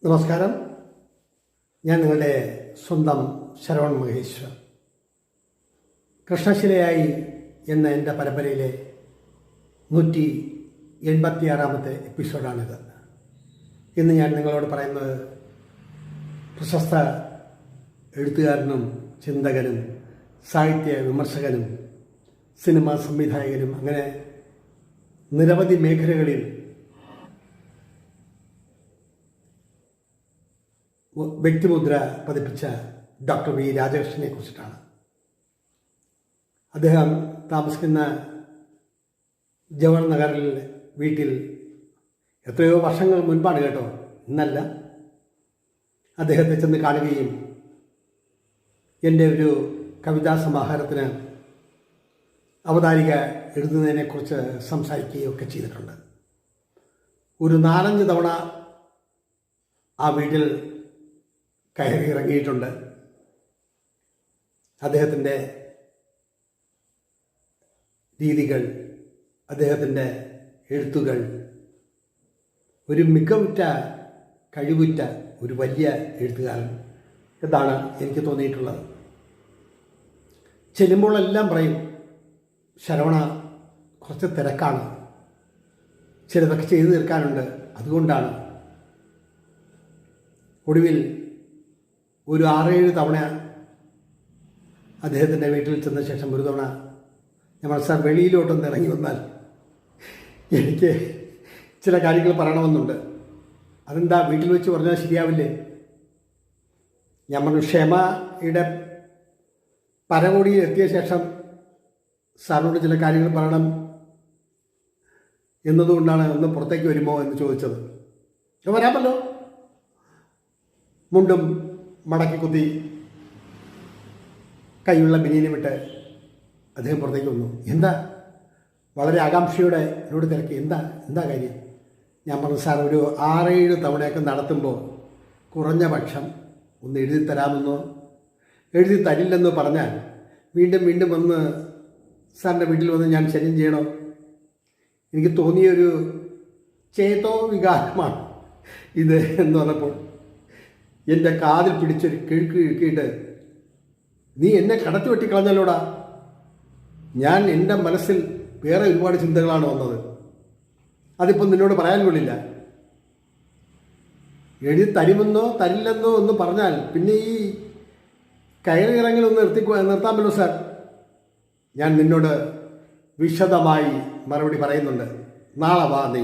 നമസ്കാരം. ഞാൻ നിങ്ങളുടെ സ്വന്തം ശരവൺ മഹേശ്വർ. കൃഷ്ണശിലയായി എന്ന എൻ്റെ പരമ്പരയിലെ 186-ാമത്തെ എപ്പിസോഡാണിത്. ഇന്ന് ഞാൻ നിങ്ങളോട് പറയുന്നത് പ്രശസ്ത എഴുത്തുകാരനും ചിന്തകനും സാഹിത്യ വിമർശകനും സിനിമാ സംവിധായകനും അങ്ങനെ നിരവധി മേഖലകളിൽ വ്യക്തിമുദ്ര പതിപ്പിച്ച ഡോക്ടർ വി രാജകൃഷ്ണനെ കുറിച്ചിട്ടാണ്. അദ്ദേഹം താമസിക്കുന്ന ജവഹർ നഗറിൽ വീട്ടിൽ എത്രയോ വർഷങ്ങൾ മുൻപാണ് കേട്ടോ, ഇന്നല്ല, അദ്ദേഹത്തെ ചെന്ന് കാണുകയും എൻ്റെ ഒരു കവിതാ സമാഹാരത്തിന് അവതാരിക എഴുതുന്നതിനെക്കുറിച്ച് സംസാരിക്കുകയും ഒക്കെ ചെയ്തിട്ടുണ്ട്. ഒരു 4-5 തവണ ആ വീട്ടിൽ കയറി ഇറങ്ങിയിട്ടുണ്ട്. അദ്ദേഹത്തിൻ്റെ രീതികൾ, അദ്ദേഹത്തിൻ്റെ എഴുത്തുകൾ ഒരു മികവുറ്റ കഴിവുറ്റ ഒരു വലിയ എഴുത്തുകാരൻ എന്നാണ് എനിക്ക് തോന്നിയിട്ടുള്ളത്. ചെല്ലുമ്പോഴെല്ലാം പറയും, ശരവണ കുറച്ച് തിരക്കാണ്, ചിലതൊക്കെ ചെയ്തു തീർക്കാനുണ്ട്, അതുകൊണ്ടാണ്. ഒടുവിൽ ഒരു 6-7 തവണ അദ്ദേഹത്തിൻ്റെ വീട്ടിൽ ചെന്ന ശേഷം ഒരു തവണ ഞാൻ സാർ വെളിയിലോട്ടൊന്ന് ഇറങ്ങി വന്നാൽ എനിക്ക് ചില കാര്യങ്ങൾ പറയണമെന്നുണ്ട്. അതെന്താ വീട്ടിൽ വെച്ച് പറഞ്ഞാൽ ശരിയാവില്ലേ? ഞാൻ പറഞ്ഞു, ക്ഷമയുടെ പരകോടിയിൽ എത്തിയ ശേഷം സാറിനോട് ചില കാര്യങ്ങൾ പറയണം എന്നതുകൊണ്ടാണ് ഒന്ന് പുറത്തേക്ക് വരുമോ എന്ന് ചോദിച്ചത്. വരാമല്ലോ. മുണ്ടും മടക്കി കുത്തി കൈയുള്ള ബനിയനെ വിട്ട് അദ്ദേഹം പുറത്തേക്ക് വന്നു. എന്താ? വളരെ ആകാംക്ഷയോടെ എന്നോട് തിരക്കി. എന്താ കാര്യം? ഞാൻ പറഞ്ഞു, സാർ ഒരു 6-7 തവണയൊക്കെ നടത്തുമ്പോൾ കുറഞ്ഞ പക്ഷം ഒന്ന് എഴുതി തരാമെന്നോ, എഴുതി തരില്ലെന്നോ പറഞ്ഞാൽ വീണ്ടും വീണ്ടും വന്ന് സാറിൻ്റെ വീട്ടിൽ വന്ന് ഞാൻ ശല്യം ചെയ്യണോ? എനിക്ക് തോന്നിയൊരു ചേതോ വികാരമാണ് ഇത് എന്ന് പറഞ്ഞപ്പോൾ എൻ്റെ കാതിൽ പിടിച്ചൊരു കിഴുക്കിയിട്ട്, നീ എന്നെ കടത്തി വെട്ടിക്കളഞ്ഞല്ലോടാ. ഞാൻ എൻ്റെ മനസ്സിൽ വേറെ ഒരുപാട് ചിന്തകളാണ് വന്നത്. അതിപ്പോൾ നിന്നോട് പറയാൻ കൊള്ളില്ല. എഴുതി തരുമെന്നോ തരില്ലെന്നോ എന്ന് പറഞ്ഞാൽ പിന്നെ ഈ കയറി ഇറങ്ങലൊന്ന് നിർത്താമല്ലോ സാർ. ഞാൻ നിന്നോട് വിശദമായി മറുപടി പറയുന്നുണ്ട്. നാളെ വാ നീ.